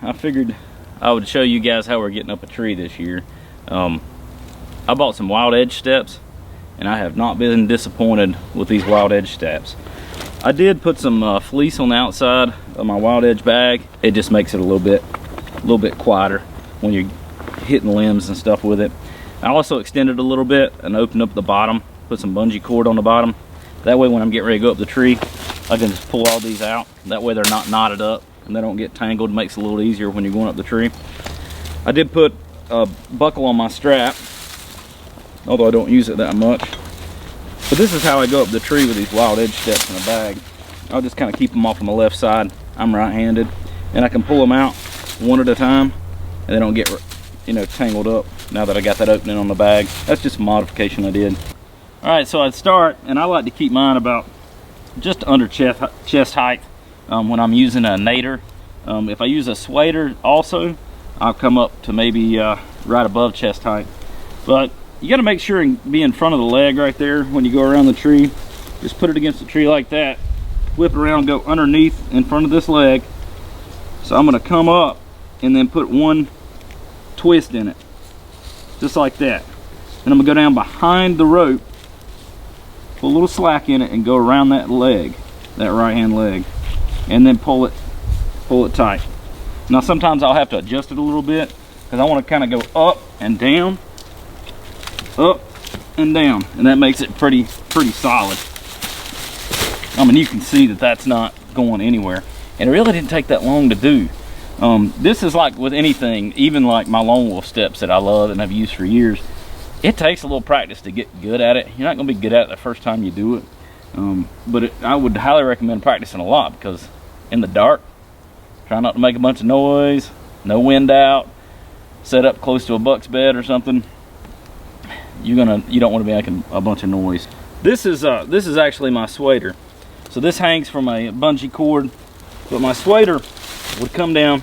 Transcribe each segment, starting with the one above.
I figured I would show you guys how we're getting up a tree this year. I bought some wild edge steps, and I have not been disappointed with these wild edge steps. I did put some fleece on the outside of my wild edge bag. It just makes it a little bit quieter when you're hitting limbs and stuff with it. I also extended a little bit and opened up the bottom, put some bungee cord on the bottom. That way when I'm getting ready to go up the tree, I can just pull all these out. That way they're not knotted up and they don't get tangled. It makes it a little easier when you're going up the tree. I did put a buckle on my strap, although I don't use it that much. But this is how I go up the tree with these wild edge steps in a bag. I'll just kind of keep them off on the left side. I'm right-handed, and I can pull them out one at a time, and they don't get, you know, tangled up now that I got that opening on the bag. That's just a modification I did. All right, so I'd start, and I like to keep mine about just under chest height when I'm using a nader. If I use a swader also, I'll come up to maybe right above chest height. But you got to make sure and be in front of the leg right there when you go around the tree. Just put it against the tree like that, whip it around, go underneath in front of this leg. So I'm going to come up and then put one twist in it, just like that. And I'm going to go down behind the rope, put a little slack in it, and go around that leg, that right hand leg, and then pull it tight. Now sometimes I'll have to adjust it a little bit because I want to kind of go up and down, up and down, and that makes it pretty solid. I mean, you can see that that's not going anywhere, and it really didn't take that long to do. This is like with anything, even like my lone wolf steps that I love and I've used for years. It takes a little practice to get good at it. You're not going to be good at it the first time you do it, but I would highly recommend practicing a lot, because in the dark, try not to make a bunch of noise, no wind out, set up close to a buck's bed or something. You don't want to be making a bunch of noise. This is actually my swader. So this hangs from a bungee cord, but my swader would come down,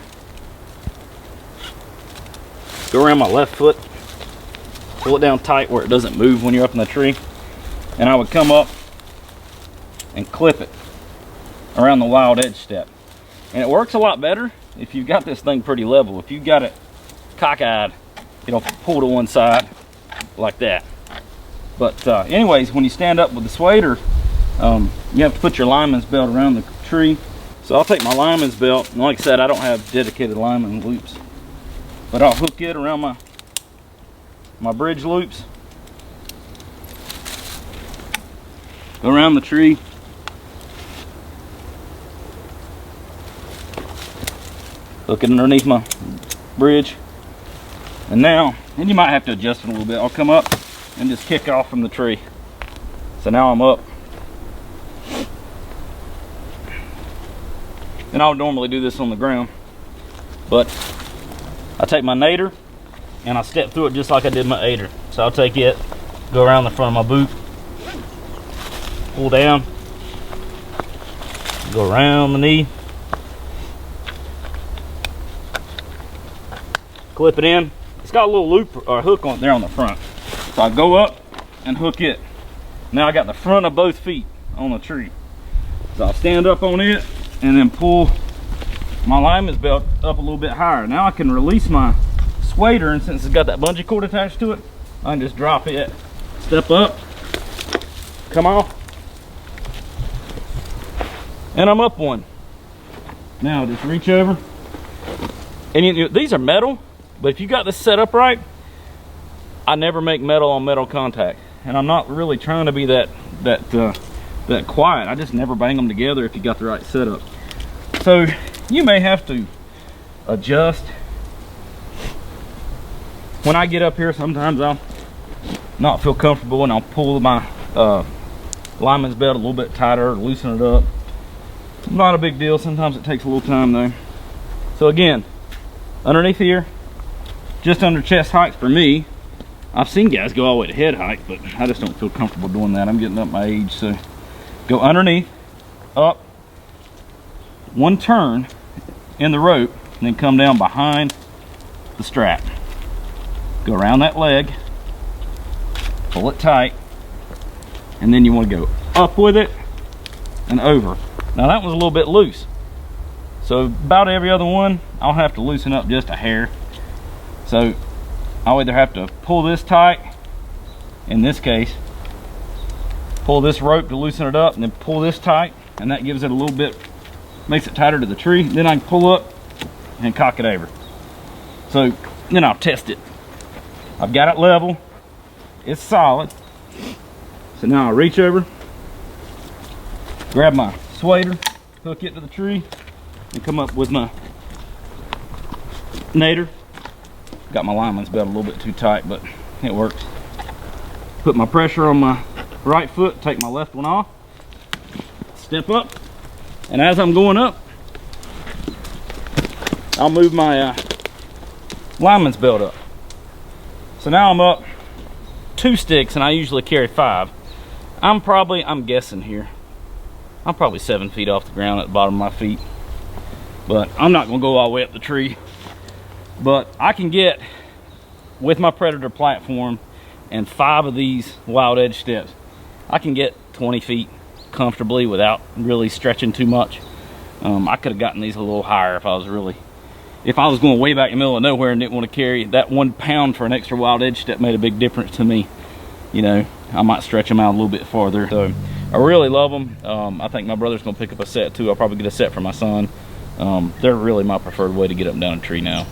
go around my left foot, pull it down tight where it doesn't move when you're up in the tree, and I would come up and clip it around the wild edge step. And it works a lot better if you've got this thing pretty level. If you've got it cockeyed, it'll pull to one side like that. But anyways, when you stand up with the swader, you have to put your lineman's belt around the tree. So I'll take my lineman's belt, and like I said, I don't have dedicated lineman loops, but I'll hook it around my bridge loops, go around the tree, hook it underneath my bridge, and you might have to adjust it a little bit. I'll come up and just kick off from the tree. So now I'm up. And I would normally do this on the ground, but I take my nader and I step through it just like I did my aider. So I'll take it, go around the front of my boot, pull down, go around the knee, clip it in. It's got a little loop or hook on there on the front. So I go up and hook it. Now I got the front of both feet on the tree. So I'll stand up on it and then pull my lineman's belt up a little bit higher. Now I can release my swader, and since it's got that bungee cord attached to it, I can just drop it, step up, come off, and I'm up one. Now just reach over, and these are metal, but if you got this set up right, I never make metal on metal contact, and I'm not really trying to be that quiet. I just never bang them together if you got the right setup. So you may have to adjust. When I get up here, sometimes I'll not feel comfortable, and I'll pull my lineman's belt a little bit tighter, loosen it up. Not a big deal. Sometimes it takes a little time though. So again, underneath here, just under chest height for me. I've seen guys go all the way to head height, but I just don't feel comfortable doing that. I'm getting up my age, so go underneath, up, one turn in the rope, and then come down behind the strap. Go around that leg, pull it tight, and then you want to go up with it and over. Now that was a little bit loose, So about every other one, I'll have to loosen up just a hair. So I'll either have to pull this tight, in this case, pull this rope to loosen it up, and then pull this tight, and that gives it a little bit, makes it tighter to the tree. Then I can pull up and cock it over. So then I'll test it. I've got it level, it's solid. So now I'll reach over, grab my swader, hook it to the tree, and come up with my nader. Got my lineman's belt a little bit too tight, but it works. Put my pressure on my right foot, take my left one off, step up, and as I'm going up, I'll move my lineman's belt up. So now I'm up 2 sticks, and I usually carry 5. I'm guessing here, I'm probably 7 feet off the ground at the bottom of my feet, but I'm not gonna go all the way up the tree. But I can get, with my Predator platform and 5 of these wild edge steps, I can get 20 feet comfortably without really stretching too much. I could have gotten these a little higher if I was going way back in the middle of nowhere and didn't want to carry that 1 pound for an extra wild edge step. Made a big difference to me. You know, I might stretch them out a little bit farther. So I really love them. I think my brother's gonna pick up a set too. I'll probably get a set for my son. They're really my preferred way to get up and down a tree now.